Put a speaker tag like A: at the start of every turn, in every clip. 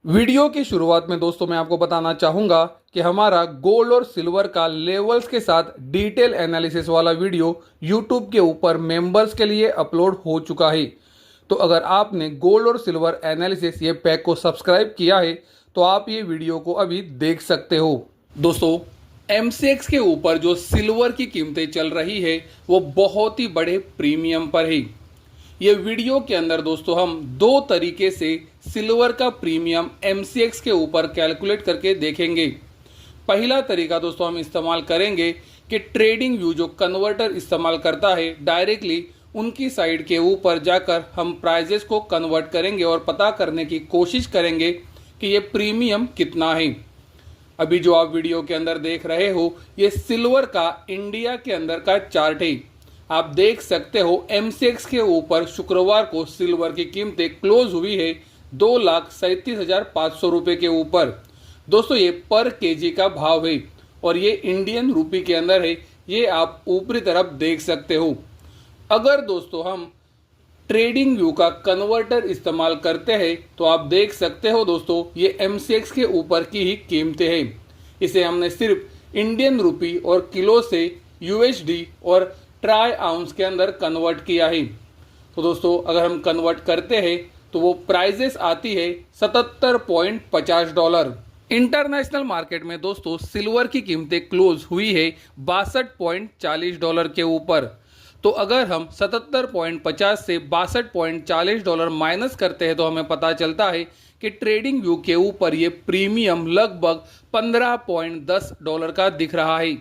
A: Video की शुरुआत में दोस्तों मैं आपको बताना चाहूँगा कि हमारा गोल्ड और सिल्वर का लेवल्स के साथ डिटेल एनालिसिस वाला वीडियो यूट्यूब के ऊपर मेंबर्स के लिए अपलोड हो चुका है। तो अगर आपने गोल्ड और सिल्वर एनालिसिस ये पैक को सब्सक्राइब किया है तो आप ये वीडियो को अभी देख सकते हो। दोस्तों एमसीएक्स के ऊपर जो सिल्वर की कीमतें चल रही है वो बहुत ही बड़े प्रीमियम पर है। ये वीडियो के अंदर दोस्तों हम दो तरीके से सिल्वर का प्रीमियम एमसीएक्स के ऊपर कैलकुलेट करके देखेंगे। पहला तरीका दोस्तों हम इस्तेमाल करेंगे कि ट्रेडिंग व्यू जो कन्वर्टर इस्तेमाल करता है डायरेक्टली उनकी साइड के ऊपर जाकर हम प्राइजेस को कन्वर्ट करेंगे और पता करने की कोशिश करेंगे कि ये प्रीमियम कितना है। अभी जो आप वीडियो के अंदर देख रहे हो ये सिल्वर का इंडिया के अंदर का चार्ट है। आप देख सकते हो एमसीएक्स के ऊपर शुक्रवार को सिल्वर की कीमतें क्लोज हुई है 2,37,500 रुपये के ऊपर। दोस्तों ये पर केजी का भाव है और ये इंडियन रूपी के अंदर है, ये आप ऊपरी तरफ देख सकते हो। अगर दोस्तों हम ट्रेडिंग व्यू का कन्वर्टर इस्तेमाल करते हैं तो आप देख सकते हो दोस्तों ये एमसीएक्स के ऊपर की ही कीमतें हैं। इसे हमने सिर्फ इंडियन रूपी और किलो से यूएसडी और ट्राई आउंस के अंदर कन्वर्ट किया है। तो दोस्तों अगर हम कन्वर्ट करते हैं तो वो प्राइजेस आती है $77.50। इंटरनेशनल मार्केट में दोस्तों सिल्वर की कीमतें क्लोज हुई है $62.40 के ऊपर। तो अगर हम 77.50 से $62.40 माइनस करते हैं तो हमें पता चलता है कि ट्रेडिंग व्यू के ऊपर ये प्रीमियम लगभग $15.10 का दिख रहा है।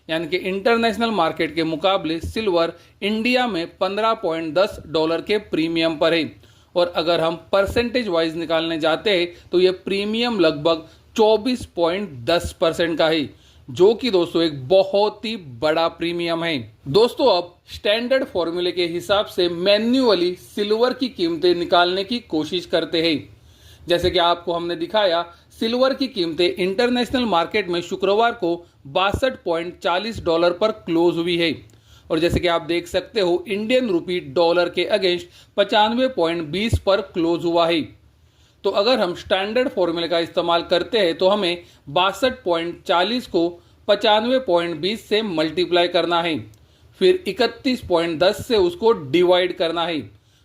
A: यानी कि इंटरनेशनल मार्केट के मुकाबले सिल्वर इंडिया में $15.10 के प्रीमियम पर है। और अगर हम परसेंटेज वाइज निकालने जाते हैं तो ये प्रीमियम लगभग 24.10% का है, जो कि दोस्तों एक बहुत ही बड़ा प्रीमियम है। दोस्तों अब स्टैंडर्ड फॉर्मूले के हिसाब से मैन्युअली सिल्वर की कीमतें निकालने की कोशिश करते हैं। जैसे कि आपको हमने दिखाया सिल्वर की कीमतें इंटरनेशनल मार्केट में शुक्रवार को $62.40 पर क्लोज हुई है और जैसे कि आप देख सकते हो इंडियन रूपी डॉलर के अगेंस्ट 95.20 पर क्लोज हुआ है। तो अगर हम स्टैंडर्ड फॉर्मूले का इस्तेमाल करते हैं तो हमें 62.40 को 95.20 से मल्टीप्लाई करना है, फिर 31.10 से उसको डिवाइड करना है।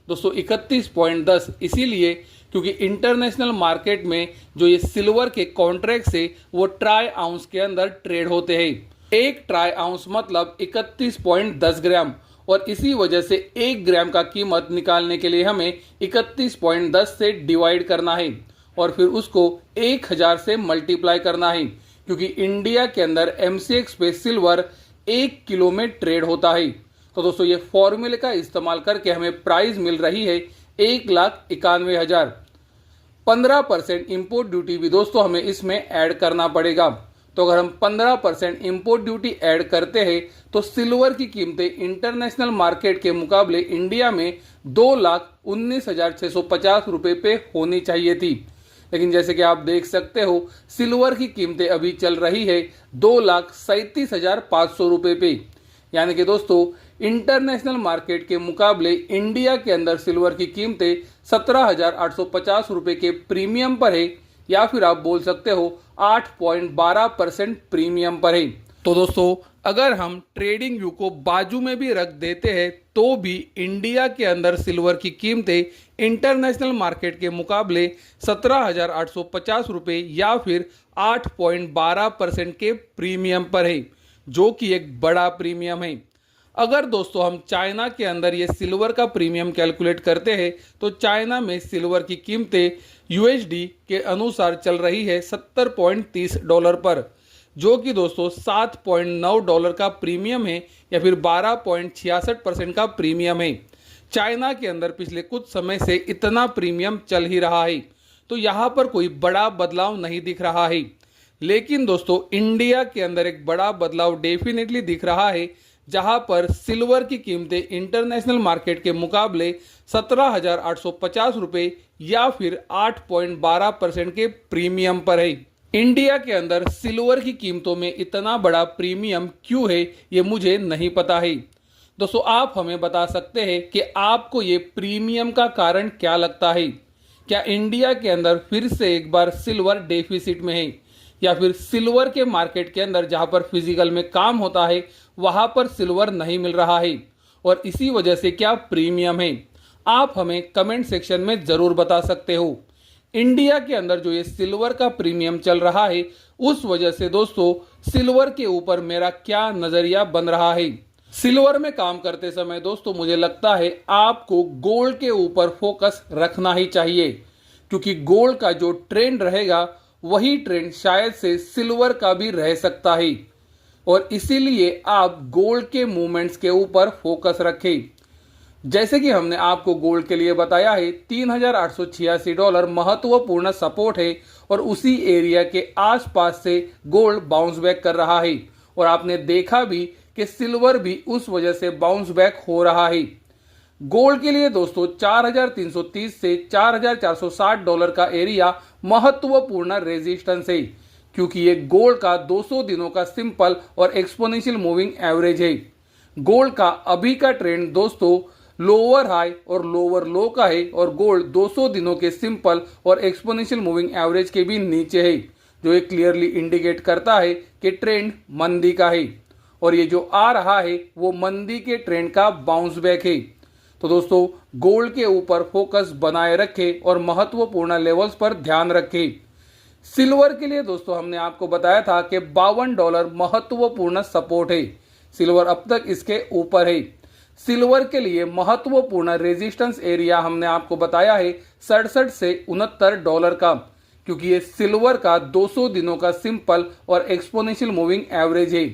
A: दोस्तों 31.10 इसीलिए क्योंकि इंटरनेशनल मार्केट में जो ये सिल्वर के कॉन्ट्रैक्ट है वो ट्राई आउंस के अंदर ट्रेड होते हैं। एक ट्राई आउंस मतलब 31.10 ग्राम और इसी वजह से 1 ग्राम का कीमत निकालने के लिए हमें 31.10 से डिवाइड करना है और फिर उसको 1000 से मल्टीप्लाई करना है, क्योंकि इंडिया के अंदर एमसीएक्स पे सिल्वर 1 किलो में ट्रेड होता है। तो दोस्तों ये फॉर्मूले का इस्तेमाल करके हमें प्राइस मिल रही है 1,91,000। 15% इम्पोर्ट ड्यूटी भी दोस्तों हमें इसमें ऐड करना पड़ेगा। तो अगर हम 15% इम्पोर्ट ड्यूटी ऐड करते हैं तो सिल्वर की कीमतें इंटरनेशनल मार्केट के मुकाबले इंडिया में 2,19,650 रुपये पे होनी चाहिए थी। लेकिन जैसे कि आप देख सकते हो सिल्वर की कीमतें अभी चल रही है 2,37,500 रुपये पे। यानी कि दोस्तों इंटरनेशनल मार्केट के मुकाबले इंडिया के अंदर सिल्वर की कीमतें 17,850 रुपये के प्रीमियम पर है, या फिर आप बोल सकते हो 8.12% प्रीमियम पर है। तो दोस्तों अगर हम ट्रेडिंग व्यू को बाजू में भी रख देते हैं तो भी इंडिया के अंदर सिल्वर की कीमतें इंटरनेशनल मार्केट के मुकाबले 17,850 रुपये या फिर 8.12% के प्रीमियम पर है, जो कि एक बड़ा प्रीमियम है। अगर दोस्तों हम चाइना के अंदर ये सिल्वर का प्रीमियम कैलकुलेट करते हैं तो चाइना में सिल्वर की कीमतें यूएसडी के अनुसार चल रही है $70.30 पर, जो कि दोस्तों $7.9 का प्रीमियम है या फिर 12.66% का प्रीमियम है। चाइना के अंदर पिछले कुछ समय से इतना प्रीमियम चल ही रहा है, तो यहाँ पर कोई बड़ा बदलाव नहीं दिख रहा है। लेकिन दोस्तों इंडिया के अंदर एक बड़ा बदलाव डेफिनेटली दिख रहा है, जहां पर सिल्वर की कीमतें इंटरनेशनल मार्केट के मुकाबले 17,850 रुपये या फिर 8.12% के प्रीमियम पर है। इंडिया के अंदर सिल्वर की कीमतों में इतना बड़ा प्रीमियम क्यों है ये मुझे नहीं पता है। दोस्तों आप हमें बता सकते हैं कि आपको ये प्रीमियम का कारण क्या लगता है। क्या इंडिया के अंदर फिर से एक बार सिल्वर डेफिसिट में है, या फिर सिल्वर के मार्केट के अंदर जहां पर फिजिकल में काम होता है वहां पर सिल्वर नहीं मिल रहा है और इसी वजह से क्या प्रीमियम है? आप हमें कमेंट सेक्शन में जरूर बता सकते हो। इंडिया के अंदर जो ये सिल्वर का प्रीमियम चल रहा है उस वजह से दोस्तों सिल्वर के ऊपर मेरा क्या नजरिया बन रहा है। सिल्वर में काम करते समय दोस्तों मुझे लगता है आपको गोल्ड के ऊपर फोकस रखना ही चाहिए, क्योंकि गोल्ड का जो ट्रेंड रहेगा वही ट्रेंड शायद से सिल्वर का भी रह सकता है और इसीलिए आप गोल्ड के मूवमेंट्स के ऊपर फोकस रखें। जैसे कि हमने आपको गोल्ड के लिए बताया है $3,886 महत्वपूर्ण सपोर्ट है और उसी एरिया के आसपास से गोल्ड बाउंस बैक कर रहा है और आपने देखा भी कि सिल्वर भी उस वजह से बाउंस बैक हो रहा है। गोल्ड के लिए दोस्तों 4,330 से $4,460 का एरिया महत्वपूर्ण रेजिस्टेंस है, क्योंकि ये गोल्ड का 200 दिनों का सिंपल और एक्सपोनेंशियल मूविंग एवरेज है। गोल्ड का अभी का ट्रेंड दोस्तों लोअर हाई और लोअर लो का है और गोल्ड 200 दिनों के सिंपल और एक्सपोनेंशियल मूविंग एवरेज के भी नीचे है, जो एक क्लियरली इंडिकेट करता है कि ट्रेंड मंदी का है और ये जो आ रहा है वो मंदी के ट्रेंड का बाउंस बैक है। तो दोस्तों गोल्ड के ऊपर फोकस बनाए रखें और महत्वपूर्ण लेवल्स पर ध्यान रखें। सिल्वर के लिए दोस्तों हमने आपको बताया था कि $52 महत्वपूर्ण सपोर्ट है। सिल्वर अब तक इसके ऊपर है। सिल्वर के लिए महत्वपूर्ण रेजिस्टेंस एरिया हमने आपको बताया है 67 से $69 का, क्योंकि ये सिल्वर का 200 दिनों का सिंपल और एक्सपोनेंशियल मूविंग एवरेज है।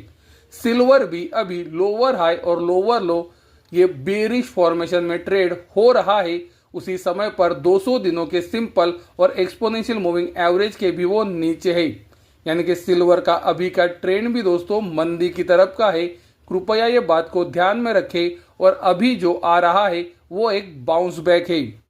A: सिल्वर भी अभी लोअर हाई और लोअर लो ये बेरिश फॉर्मेशन में ट्रेड हो रहा है, उसी समय पर 200 दिनों के सिंपल और एक्सपोनेंशियल मूविंग एवरेज के भी वो नीचे है, यानी कि सिल्वर का अभी का ट्रेंड भी दोस्तों मंदी की तरफ का है। कृपया ये बात को ध्यान में रखें और अभी जो आ रहा है वो एक बाउंस बैक है।